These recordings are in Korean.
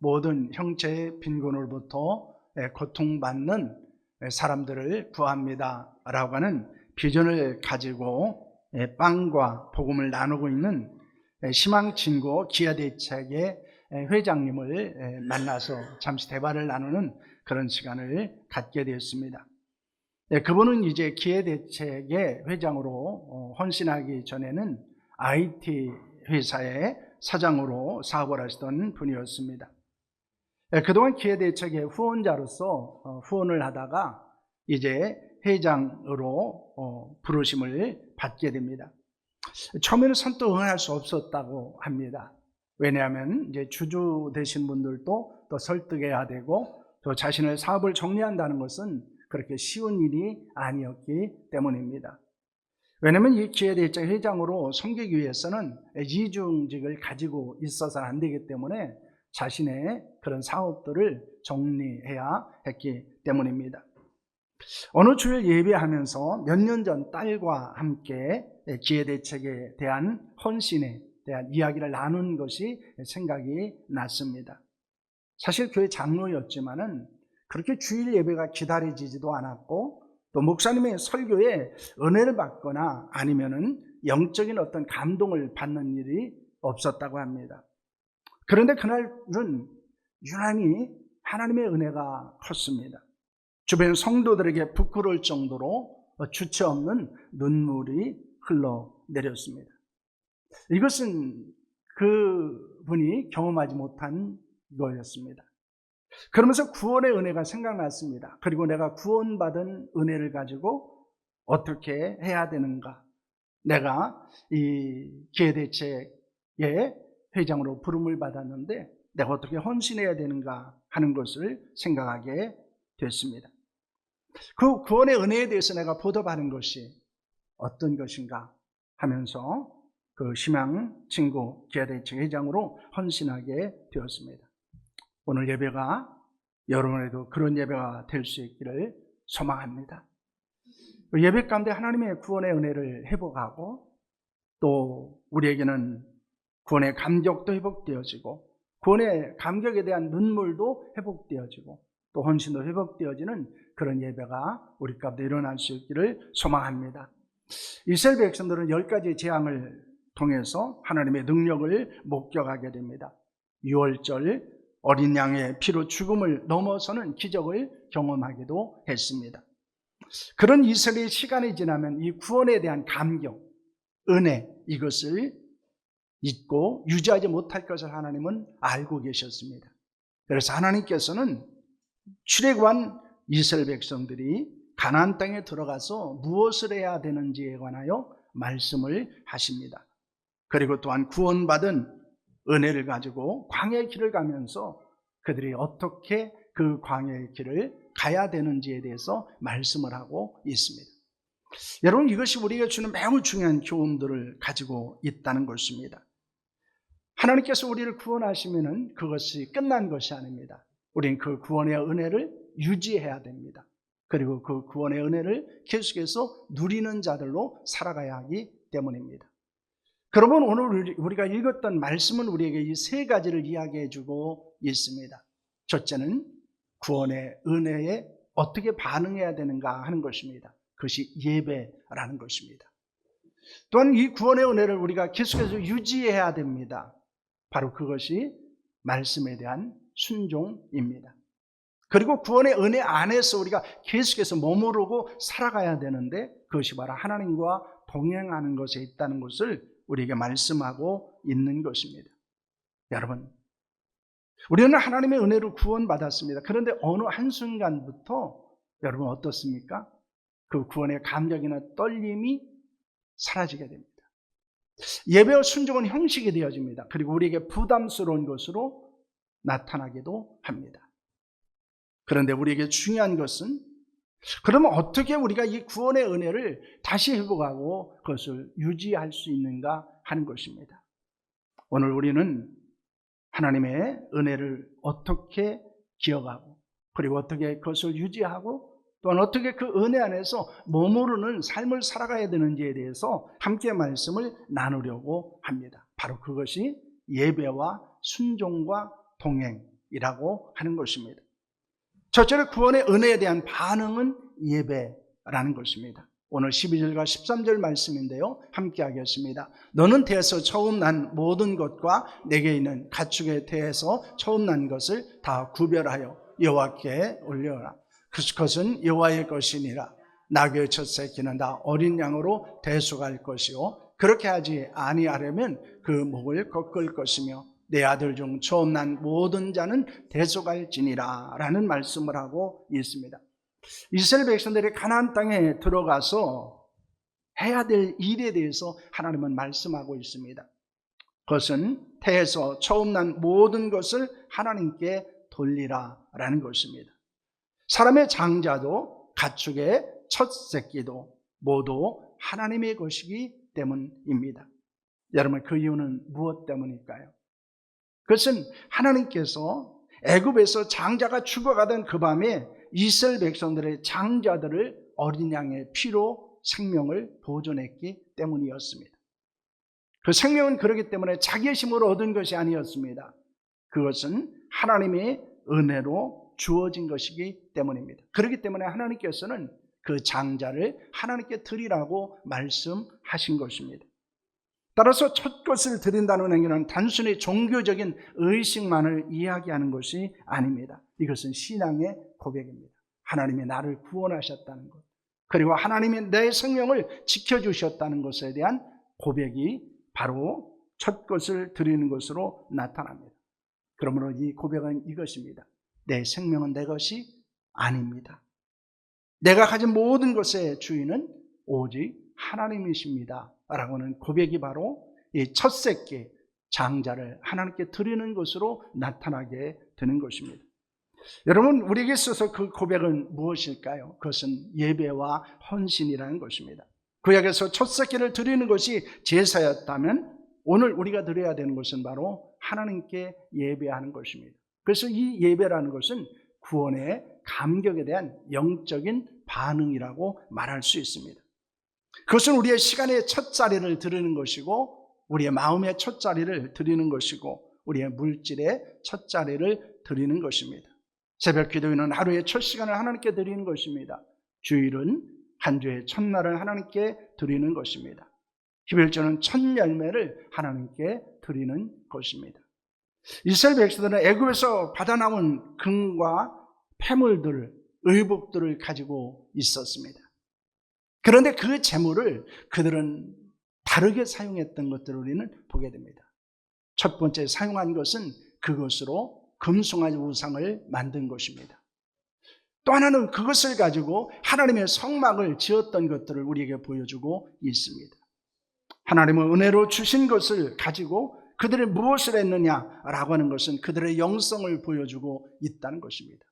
모든 형체의 빈곤으로부터 고통받는 사람들을 구합니다 라고 하는 비전을 가지고 빵과 복음을 나누고 있는 희망친구 기아대책의 회장님을 만나서 잠시 대화를 나누는 그런 시간을 갖게 되었습니다. 그분은 이제 기아대책의 회장으로 헌신하기 전에는 IT 회사의 사장으로 사업을 하시던 분이었습니다. 그동안 기아대책의 후원자로서 후원을 하다가 이제 회장으로 부르심을 받게 됩니다. 처음에는 선뜻 응할 수 없었다고 합니다. 왜냐하면 이제 주주 되신 분들도 또 설득해야 되고 또 자신의 사업을 정리한다는 것은 그렇게 쉬운 일이 아니었기 때문입니다. 왜냐하면 이 기아대책 회장으로 섬기기 위해서는 이중직을 가지고 있어서는 안 되기 때문에 자신의 그런 사업들을 정리해야 했기 때문입니다. 어느 주일 예배하면서 몇 년 전 딸과 함께 기아대책에 대한 헌신에 대한 이야기를 나눈 것이 생각이 났습니다. 사실 교회 장로였지만은 그렇게 주일 예배가 기다려지지도 않았고 또 목사님의 설교에 은혜를 받거나 아니면은 영적인 어떤 감동을 받는 일이 없었다고 합니다. 그런데 그날은 유난히 하나님의 은혜가 컸습니다. 주변 성도들에게 부끄러울 정도로 주체 없는 눈물이 흘러내렸습니다. 이것은 그분이 경험하지 못한 거였습니다. 그러면서 구원의 은혜가 생각났습니다. 그리고 내가 구원받은 은혜를 가지고 어떻게 해야 되는가? 내가 이 기아대책의 회장으로 부름을 받았는데 내가 어떻게 헌신해야 되는가 하는 것을 생각하게 됐습니다. 그 구원의 은혜에 대해서 내가 보답하는 것이 어떤 것인가 하면서 그 희망친구 기아대책 회장으로 헌신하게 되었습니다. 오늘 예배가 여러분에도 그런 예배가 될 수 있기를 소망합니다. 예배 가운데 하나님의 구원의 은혜를 회복하고 또 우리에게는 구원의 감격도 회복되어지고 구원의 감격에 대한 눈물도 회복되어지고 또 헌신도 회복되어지는 그런 예배가 우리 가운데 일어날 수 있기를 소망합니다. 이스라엘 백성들은 10가지 재앙을 통해서 하나님의 능력을 목격하게 됩니다. 유월절 어린 양의 피로 죽음을 넘어서는 기적을 경험하기도 했습니다. 그런 이스라엘의 시간이 지나면 이 구원에 대한 감격, 은혜 이것을 잊고 유지하지 못할 것을 하나님은 알고 계셨습니다. 그래서 하나님께서는 출애굽한 이스라엘 백성들이 가나안 땅에 들어가서 무엇을 해야 되는지에 관하여 말씀을 하십니다. 그리고 또한 구원받은 은혜를 가지고 광야의 길을 가면서 그들이 어떻게 그 광야의 길을 가야 되는지에 대해서 말씀을 하고 있습니다. 여러분, 이것이 우리에게 주는 매우 중요한 교훈들을 가지고 있다는 것입니다. 하나님께서 우리를 구원하시면은 그것이 끝난 것이 아닙니다. 우리는 그 구원의 은혜를 유지해야 됩니다. 그리고 그 구원의 은혜를 계속해서 누리는 자들로 살아가야 하기 때문입니다. 그러면 오늘 우리가 읽었던 말씀은 우리에게 이 세 가지를 이야기해 주고 있습니다. 첫째는 구원의 은혜에 어떻게 반응해야 되는가 하는 것입니다. 그것이 예배라는 것입니다. 또한 이 구원의 은혜를 우리가 계속해서 유지해야 됩니다. 바로 그것이 말씀에 대한 순종입니다. 그리고 구원의 은혜 안에서 우리가 계속해서 머무르고 살아가야 되는데 그것이 바로 하나님과 동행하는 것에 있다는 것을 우리에게 말씀하고 있는 것입니다. 여러분, 우리는 하나님의 은혜로 구원받았습니다. 그런데 어느 한순간부터 여러분 어떻습니까? 그 구원의 감격이나 떨림이 사라지게 됩니다. 예배와 순종은 형식이 되어집니다. 그리고 우리에게 부담스러운 것으로 나타나기도 합니다. 그런데 우리에게 중요한 것은 그러면 어떻게 우리가 이 구원의 은혜를 다시 회복하고 그것을 유지할 수 있는가 하는 것입니다. 오늘 우리는 하나님의 은혜를 어떻게 기억하고 그리고 어떻게 그것을 유지하고 또한 어떻게 그 은혜 안에서 머무르는 삶을 살아가야 되는지에 대해서 함께 말씀을 나누려고 합니다. 바로 그것이 예배와 순종과 동행이 반응이라고 하는 것입니다. 첫째로 구원의 은혜에 대한 반응은 예배라는 것입니다. 오늘 12절과 13절 말씀인데요, 함께 하겠습니다. 너는 태에서 처음 난 모든 것과 내게 있는 가축에 대해서 처음 난 것을 다 구별하여 여호와께 올려라. 그것은 여호와의 것이니라. 나귀의 첫 새끼는 다 어린 양으로 대속할 것이요 그렇게 하지 아니하려면 그 목을 꺾을 것이며 내 아들 중 처음 난 모든 자는 대속할지니라 라는 말씀을 하고 있습니다. 이스라엘 백성들이 가나안 땅에 들어가서 해야 될 일에 대해서 하나님은 말씀하고 있습니다. 그것은 태에서 처음 난 모든 것을 하나님께 돌리라 라는 것입니다. 사람의 장자도 가축의 첫 새끼도 모두 하나님의 것이기 때문입니다. 여러분, 그 이유는 무엇 때문일까요? 그것은 하나님께서 애굽에서 장자가 죽어가던 그 밤에 이스라엘 백성들의 장자들을 어린 양의 피로 생명을 보존했기 때문이었습니다. 그 생명은 그렇기 때문에 자기의 힘으로 얻은 것이 아니었습니다. 그것은 하나님의 은혜로 주어진 것이기 때문입니다. 그렇기 때문에 하나님께서는 그 장자를 하나님께 드리라고 말씀하신 것입니다. 따라서 첫 것을 드린다는 행위는 단순히 종교적인 의식만을 이야기하는 것이 아닙니다. 이것은 신앙의 고백입니다. 하나님이 나를 구원하셨다는 것, 그리고 하나님이 내 생명을 지켜주셨다는 것에 대한 고백이 바로 첫 것을 드리는 것으로 나타납니다. 그러므로 이 고백은 이것입니다. 내 생명은 내 것이 아닙니다. 내가 가진 모든 것의 주인은 오직 하나님이십니다 라고 하는 고백이 바로 이 첫 새끼 장자를 하나님께 드리는 것으로 나타나게 되는 것입니다. 여러분, 우리에게 있어서 그 고백은 무엇일까요? 그것은 예배와 헌신이라는 것입니다. 구약에서 첫 새끼를 드리는 것이 제사였다면 오늘 우리가 드려야 되는 것은 바로 하나님께 예배하는 것입니다. 그래서 이 예배라는 것은 구원의 감격에 대한 영적인 반응이라고 말할 수 있습니다. 그것은 우리의 시간의 첫자리를 드리는 것이고, 우리의 마음의 첫자리를 드리는 것이고, 우리의 물질의 첫자리를 드리는 것입니다. 새벽 기도회는 하루의 첫 시간을 하나님께 드리는 것입니다. 주일은 한 주의 첫날을 하나님께 드리는 것입니다. 히브리서는 첫 열매를 하나님께 드리는 것입니다. 이스라엘 백성들은 애굽에서 받아 나온 금과 폐물들을, 의복들을 가지고 있었습니다. 그런데 그 재물을 그들은 다르게 사용했던 것들을 우리는 보게 됩니다. 첫 번째 사용한 것은 그것으로 금송아지 우상을 만든 것입니다. 또 하나는 그것을 가지고 하나님의 성막을 지었던 것들을 우리에게 보여주고 있습니다. 하나님은 은혜로 주신 것을 가지고 그들이 무엇을 했느냐라고 하는 것은 그들의 영성을 보여주고 있다는 것입니다.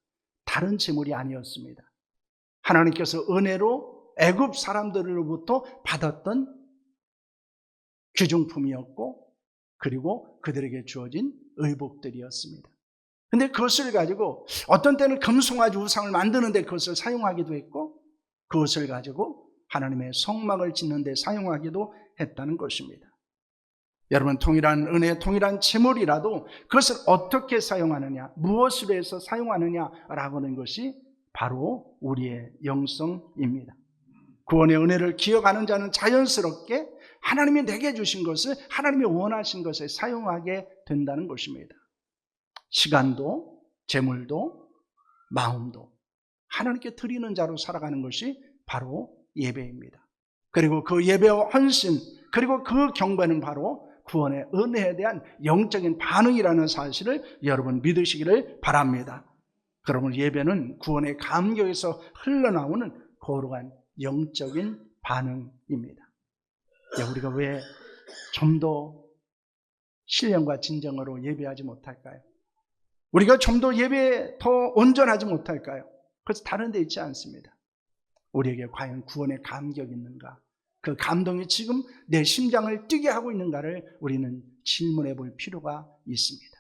다른 재물이 아니었습니다. 하나님께서 은혜로 애굽 사람들로부터 받았던 귀중품이었고, 그리고 그들에게 주어진 의복들이었습니다. 근데 그것을 가지고 어떤 때는 금송아지 우상을 만드는데 그것을 사용하기도 했고, 그것을 가지고 하나님의 성막을 짓는 데 사용하기도 했다는 것입니다. 여러분, 동일한 은혜, 동일한 재물이라도 그것을 어떻게 사용하느냐, 무엇으로 해서 사용하느냐라고 하는 것이 바로 우리의 영성입니다. 구원의 은혜를 기억하는 자는 자연스럽게 하나님이 내게 주신 것을 하나님이 원하신 것에 사용하게 된다는 것입니다. 시간도, 재물도, 마음도 하나님께 드리는 자로 살아가는 것이 바로 예배입니다. 그리고 그 예배와 헌신, 그리고 그 경배는 바로 구원의 은혜에 대한 영적인 반응이라는 사실을 여러분 믿으시기를 바랍니다. 그러면 예배는 구원의 감격에서 흘러나오는 거룩한 영적인 반응입니다. 우리가 왜 좀 더 신령과 진정으로 예배하지 못할까요? 우리가 좀 더 예배에 더 온전하지 못할까요? 그것은 다른 데 있지 않습니다. 우리에게 과연 구원의 감격이 있는가? 그 감동이 지금 내 심장을 뛰게 하고 있는가를 우리는 질문해 볼 필요가 있습니다.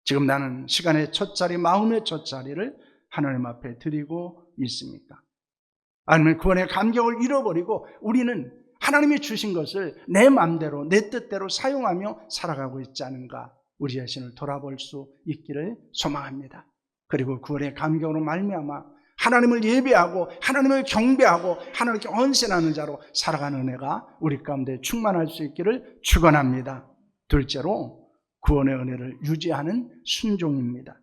지금 나는 시간의 첫자리, 마음의 첫자리를 하나님 앞에 드리고 있습니까? 아니면 구원의 감격을 잃어버리고 우리는 하나님이 주신 것을 내 마음대로, 내 뜻대로 사용하며 살아가고 있지 않은가? 우리 자신을 돌아볼 수 있기를 소망합니다. 그리고 구원의 감격으로 말미암아 하나님을 예배하고 하나님을 경배하고 하나님께 언신하는 자로 살아가는 은혜가 우리 가운데 충만할 수 있기를 축원합니다. 둘째로 구원의 은혜를 유지하는 순종입니다.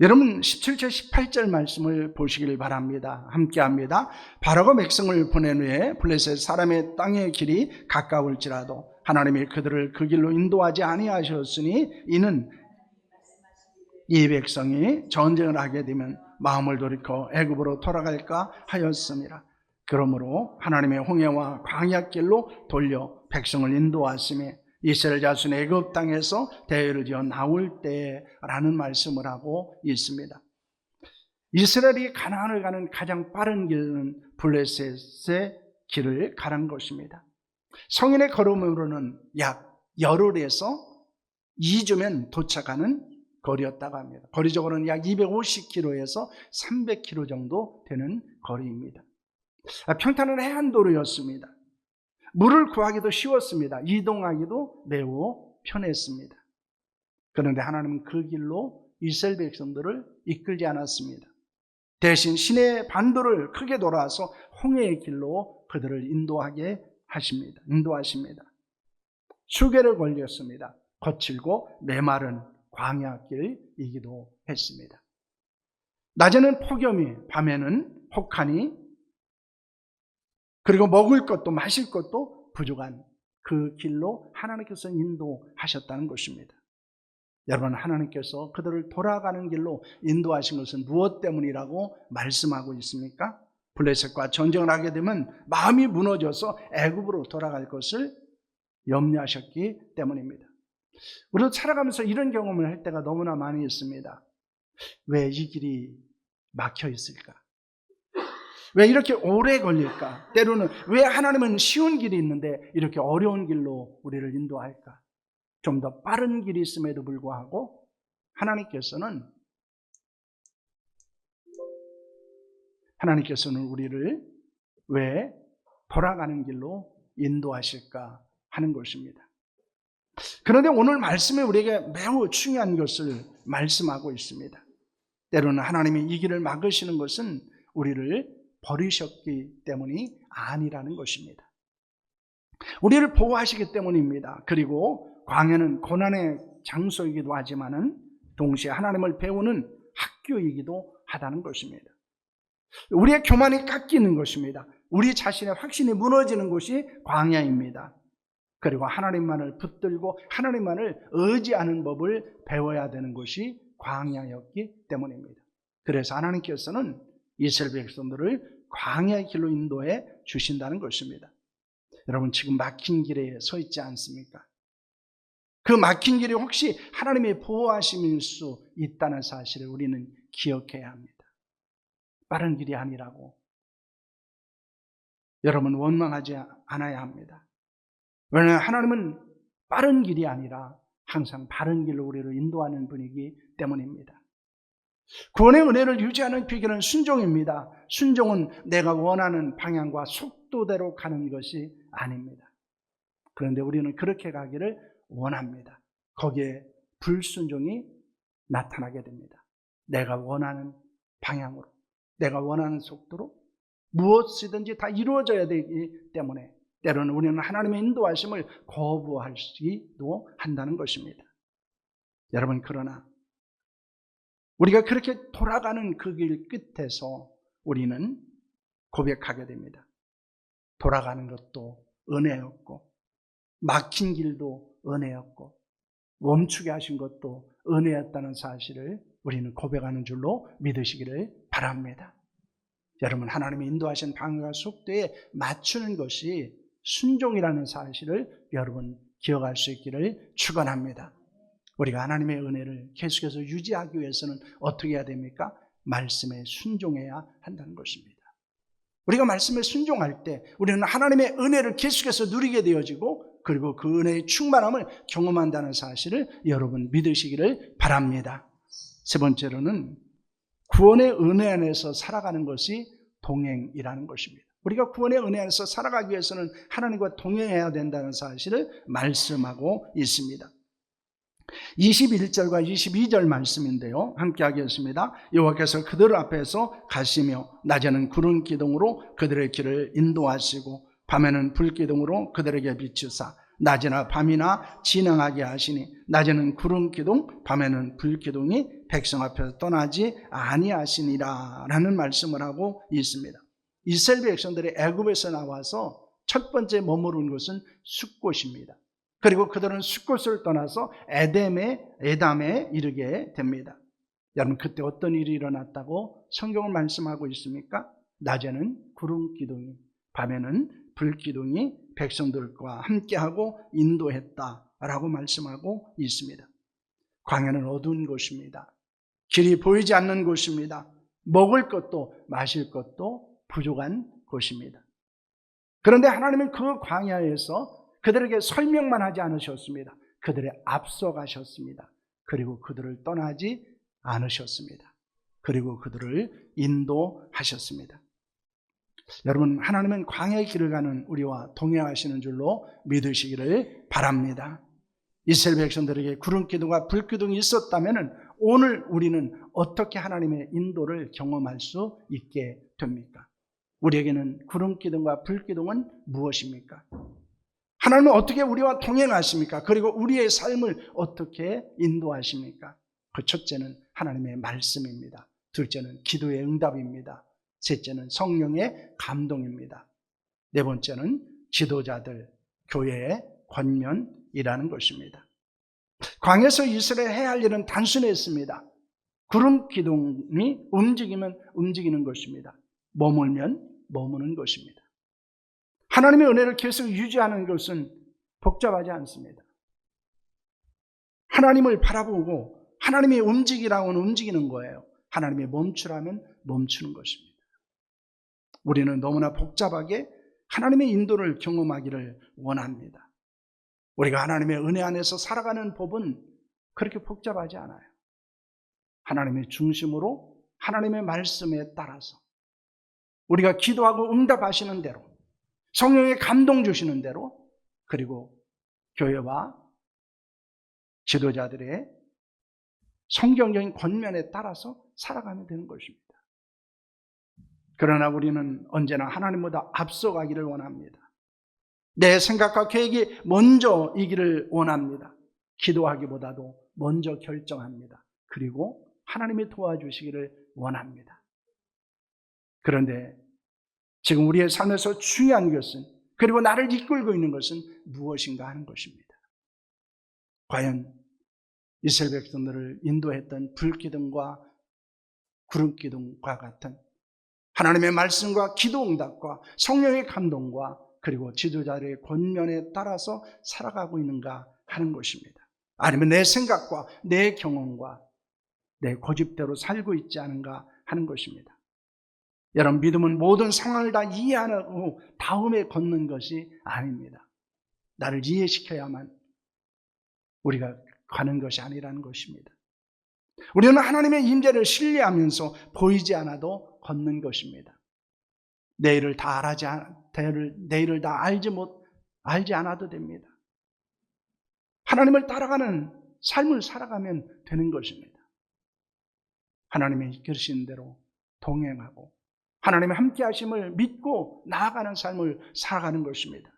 여러분 17절 18절 말씀을 보시길 바랍니다. 함께합니다. 바로가 백성을 보낸 후에 블레셋 사람의 땅의 길이 가까울지라도 하나님이 그들을 그 길로 인도하지 아니하셨으니 이는 이 백성이 전쟁을 하게 되면 마음을 돌이켜 애굽으로 돌아갈까 하였습니다. 그러므로 하나님의 홍해와 광야길로 돌려 백성을 인도하시며 이스라엘 자손 애굽 땅에서 대회를 지어 나올 때라는 말씀을 하고 있습니다. 이스라엘이 가나안을 가는 가장 빠른 길은 블레셋의 길을 가는 것입니다. 성인의 걸음으로는 약 열흘에서 2주면 도착하는 거리였다고 합니다. 거리적으로는 약 250km에서 300km 정도 되는 거리입니다. 평탄한 해안도로였습니다. 물을 구하기도 쉬웠습니다. 이동하기도 매우 편했습니다. 그런데 하나님은 그 길로 이스라엘 백성들을 이끌지 않았습니다. 대신 시내 반도를 크게 돌아서 홍해의 길로 그들을 인도하십니다. 수개를 걸렸습니다. 거칠고 메마른 광야길이기도 했습니다. 낮에는 폭염이, 밤에는 혹한이, 그리고 먹을 것도 마실 것도 부족한 그 길로 하나님께서 인도하셨다는 것입니다. 여러분, 하나님께서 그들을 돌아가는 길로 인도하신 것은 무엇 때문이라고 말씀하고 있습니까? 블레셋과 전쟁을 하게 되면 마음이 무너져서 애굽으로 돌아갈 것을 염려하셨기 때문입니다. 우리도 살아가면서 이런 경험을 할 때가 너무나 많이 있습니다. 왜 이 길이 막혀 있을까? 왜 이렇게 오래 걸릴까? 때로는 왜 하나님은 쉬운 길이 있는데 이렇게 어려운 길로 우리를 인도할까? 좀 더 빠른 길이 있음에도 불구하고 하나님께서는 우리를 왜 돌아가는 길로 인도하실까 하는 것입니다. 그런데 오늘 말씀에 우리에게 매우 중요한 것을 말씀하고 있습니다. 때로는 하나님이 이 길을 막으시는 것은 우리를 버리셨기 때문이 아니라는 것입니다. 우리를 보호하시기 때문입니다. 그리고 광야는 고난의 장소이기도 하지만은 동시에 하나님을 배우는 학교이기도 하다는 것입니다. 우리의 교만이 깎이는 것입니다. 우리 자신의 확신이 무너지는 곳이 광야입니다. 그리고 하나님만을 붙들고 하나님만을 의지하는 법을 배워야 되는 것이 광야였기 때문입니다. 그래서 하나님께서는 이스라엘 백성들을 광야의 길로 인도해 주신다는 것입니다. 여러분, 지금 막힌 길에 서 있지 않습니까? 그 막힌 길이 혹시 하나님의 보호하심일 수 있다는 사실을 우리는 기억해야 합니다. 빠른 길이 아니라고 여러분 원망하지 않아야 합니다. 왜냐하면 하나님은 빠른 길이 아니라 항상 바른 길로 우리를 인도하는 분이기 때문입니다. 구원의 은혜를 유지하는 비결은 순종입니다. 순종은 내가 원하는 방향과 속도대로 가는 것이 아닙니다. 그런데 우리는 그렇게 가기를 원합니다. 거기에 불순종이 나타나게 됩니다. 내가 원하는 방향으로, 내가 원하는 속도로 무엇이든지 다 이루어져야 되기 때문에 때로는 우리는 하나님의 인도하심을 거부하기도 한다는 것입니다. 여러분, 그러나 우리가 그렇게 돌아가는 그 길 끝에서 우리는 고백하게 됩니다. 돌아가는 것도 은혜였고 막힌 길도 은혜였고 멈추게 하신 것도 은혜였다는 사실을 우리는 고백하는 줄로 믿으시기를 바랍니다. 여러분, 하나님이 인도하신 방향과 속도에 맞추는 것이 순종이라는 사실을 여러분 기억할 수 있기를 축원합니다. 우리가 하나님의 은혜를 계속해서 유지하기 위해서는 어떻게 해야 됩니까? 말씀에 순종해야 한다는 것입니다. 우리가 말씀에 순종할 때 우리는 하나님의 은혜를 계속해서 누리게 되어지고 그리고 그 은혜의 충만함을 경험한다는 사실을 여러분 믿으시기를 바랍니다. 세 번째로는 구원의 은혜 안에서 살아가는 것이 동행이라는 것입니다. 우리가 구원의 은혜 안에서 살아가기 위해서는 하나님과 동행해야 된다는 사실을 말씀하고 있습니다. 21절과 22절 말씀인데요, 함께 하겠습니다. 여호와께서 그들 앞에서 가시며 낮에는 구름 기둥으로 그들의 길을 인도하시고 밤에는 불 기둥으로 그들에게 비추사 낮이나 밤이나 진행하게 하시니 낮에는 구름 기둥 밤에는 불 기둥이 백성 앞에서 떠나지 아니하시니라 라는 말씀을 하고 있습니다. 이스라엘 백성들이 애굽에서 나와서 첫 번째 머무른 곳은 숫곳입니다. 그리고 그들은 숫곳을 떠나서 에담에 이르게 됩니다. 여러분, 그때 어떤 일이 일어났다고 성경을 말씀하고 있습니까? 낮에는 구름 기둥이, 밤에는 불 기둥이 백성들과 함께하고 인도했다라고 말씀하고 있습니다. 광야는 어두운 곳입니다. 길이 보이지 않는 곳입니다. 먹을 것도 마실 것도 부족한 곳입니다. 그런데 하나님은 그 광야에서 그들에게 설명만 하지 않으셨습니다. 그들의 앞서가셨습니다. 그리고 그들을 떠나지 않으셨습니다. 그리고 그들을 인도하셨습니다. 여러분, 하나님은 광야의 길을 가는 우리와 동행하시는 줄로 믿으시기를 바랍니다. 이스라엘 백성들에게 구름 기둥과 불 기둥이 있었다면 오늘 우리는 어떻게 하나님의 인도를 경험할 수 있게 됩니까? 우리에게는 구름 기둥과 불 기둥은 무엇입니까? 하나님은 어떻게 우리와 동행하십니까? 그리고 우리의 삶을 어떻게 인도하십니까? 그 첫째는 하나님의 말씀입니다. 둘째는 기도의 응답입니다. 셋째는 성령의 감동입니다. 네 번째는 지도자들, 교회의 권면이라는 것입니다. 광야에서 이스라엘 해야 할 일은 단순했습니다. 구름 기둥이 움직이면 움직이는 것입니다. 머물면 머무는 것입니다. 하나님의 은혜를 계속 유지하는 것은 복잡하지 않습니다. 하나님을 바라보고 하나님이 움직이라고는 움직이는 거예요. 하나님이 멈추라면 멈추는 것입니다. 우리는 너무나 복잡하게 하나님의 인도를 경험하기를 원합니다. 우리가 하나님의 은혜 안에서 살아가는 법은 그렇게 복잡하지 않아요. 하나님의 중심으로 하나님의 말씀에 따라서 우리가 기도하고 응답하시는 대로, 성령의 감동 주시는 대로, 그리고 교회와 지도자들의 성경적인 권면에 따라서 살아가면 되는 것입니다. 그러나 우리는 언제나 하나님보다 앞서가기를 원합니다. 내 생각과 계획이 먼저이기를 원합니다. 기도하기보다도 먼저 결정합니다. 그리고 하나님이 도와주시기를 원합니다. 그런데 지금 우리의 삶에서 중요한 것은, 그리고 나를 이끌고 있는 것은 무엇인가 하는 것입니다. 과연 이스라엘 백성들을 인도했던 불기둥과 구름기둥과 같은 하나님의 말씀과 기도 응답과 성령의 감동과 그리고 지도자들의 권면에 따라서 살아가고 있는가 하는 것입니다. 아니면 내 생각과 내 경험과 내 고집대로 살고 있지 않은가 하는 것입니다. 여러분, 믿음은 모든 상황을 다 이해하고 다음에 걷는 것이 아닙니다. 나를 이해시켜야만 우리가 가는 것이 아니라는 것입니다. 우리는 하나님의 임재를 신뢰하면서 보이지 않아도 걷는 것입니다. 내일을 다 알지 않아도 됩니다. 하나님을 따라가는 삶을 살아가면 되는 것입니다. 하나님의 이끄시는 대로 동행하고 하나님의 함께 하심을 믿고 나아가는 삶을 살아가는 것입니다.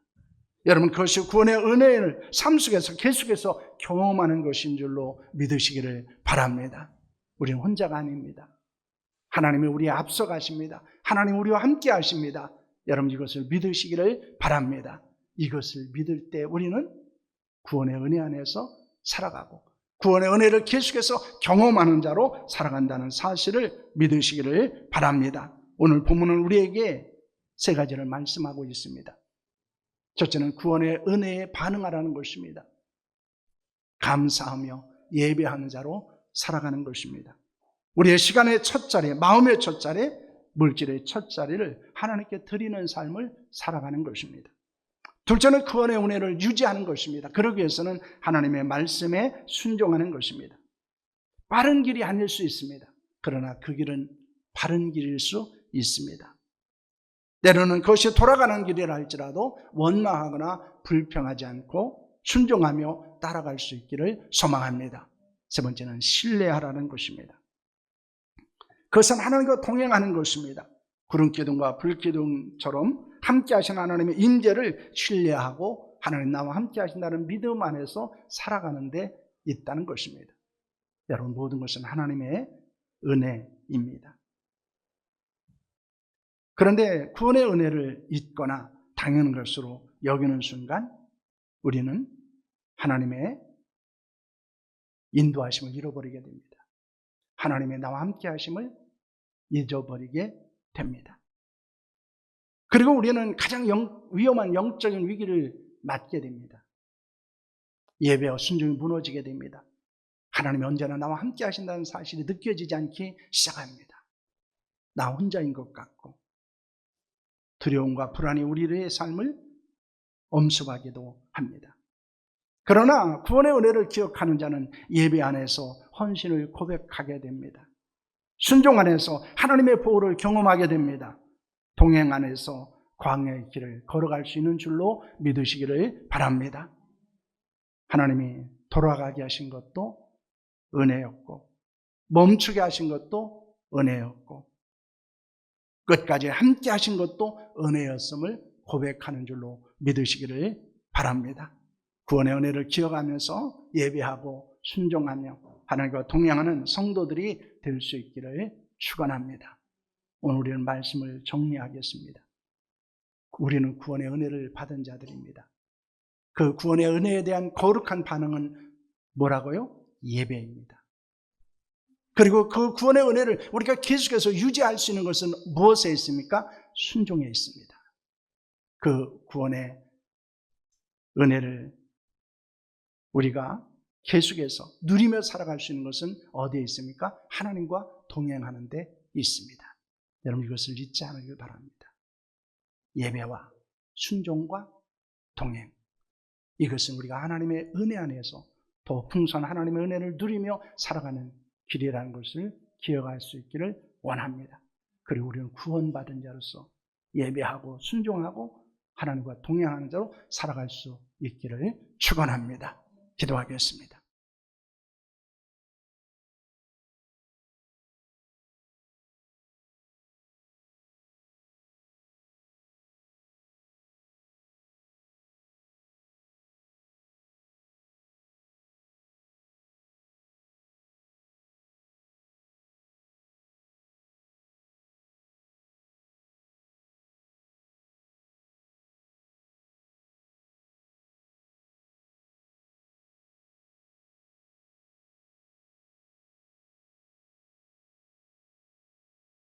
여러분, 그것이 구원의 은혜를 삶 속에서 계속해서 경험하는 것인 줄로 믿으시기를 바랍니다. 우리는 혼자가 아닙니다. 하나님이 우리에 앞서 가십니다. 하나님 우리와 함께 하십니다. 여러분, 이것을 믿으시기를 바랍니다. 이것을 믿을 때 우리는 구원의 은혜 안에서 살아가고 구원의 은혜를 계속해서 경험하는 자로 살아간다는 사실을 믿으시기를 바랍니다. 오늘 본문은 우리에게 세 가지를 말씀하고 있습니다. 첫째는 구원의 은혜에 반응하라는 것입니다. 감사하며 예배하는 자로 살아가는 것입니다. 우리의 시간의 첫 자리, 마음의 첫 자리, 물질의 첫 자리를 하나님께 드리는 삶을 살아가는 것입니다. 둘째는 구원의 은혜를 유지하는 것입니다. 그러기 위해서는 하나님의 말씀에 순종하는 것입니다. 빠른 길이 아닐 수 있습니다. 그러나 그 길은 바른 길일 수 있습니다. 때로는 그것이 돌아가는 길이라 할지라도 원망하거나 불평하지 않고 순종하며 따라갈 수 있기를 소망합니다. 세 번째는 신뢰하라는 것입니다. 그것은 하나님과 동행하는 것입니다. 구름기둥과 불기둥처럼 함께 하신 하나님의 임재를 신뢰하고 하나님 나와 함께 하신다는 믿음 안에서 살아가는 데 있다는 것입니다. 여러분, 모든 것은 하나님의 은혜입니다. 그런데 구원의 은혜를 잊거나 당연한 것으로 여기는 순간 우리는 하나님의 인도하심을 잃어버리게 됩니다. 하나님의 나와 함께 하심을 잊어버리게 됩니다. 그리고 우리는 가장 위험한 영적인 위기를 맞게 됩니다. 예배와 순종이 무너지게 됩니다. 하나님이 언제나 나와 함께 하신다는 사실이 느껴지지 않기 시작합니다. 나 혼자인 것 같고 두려움과 불안이 우리의 삶을 엄습하기도 합니다. 그러나 구원의 은혜를 기억하는 자는 예배 안에서 헌신을 고백하게 됩니다. 순종 안에서 하나님의 보호를 경험하게 됩니다. 동행 안에서 광야의 길을 걸어갈 수 있는 줄로 믿으시기를 바랍니다. 하나님이 돌아가게 하신 것도 은혜였고 멈추게 하신 것도 은혜였고 끝까지 함께 하신 것도 은혜였음을 고백하는 줄로 믿으시기를 바랍니다. 구원의 은혜를 기억하면서 예배하고 순종하며 하나님과 동행하는 성도들이 될 수 있기를 축원합니다. 오늘 우리는 말씀을 정리하겠습니다. 우리는 구원의 은혜를 받은 자들입니다. 그 구원의 은혜에 대한 거룩한 반응은 뭐라고요? 예배입니다. 그리고 그 구원의 은혜를 우리가 계속해서 유지할 수 있는 것은 무엇에 있습니까? 순종에 있습니다. 그 구원의 은혜를 우리가 계속해서 누리며 살아갈 수 있는 것은 어디에 있습니까? 하나님과 동행하는 데 있습니다. 여러분, 이것을 잊지 않으길 바랍니다. 예배와 순종과 동행, 이것은 우리가 하나님의 은혜 안에서 더 풍성한 하나님의 은혜를 누리며 살아가는 길이라는 것을 기억할 수 있기를 원합니다. 그리고 우리는 구원받은 자로서 예배하고 순종하고 하나님과 동행하는 자로 살아갈 수 있기를 축원합니다. 기도하겠습니다.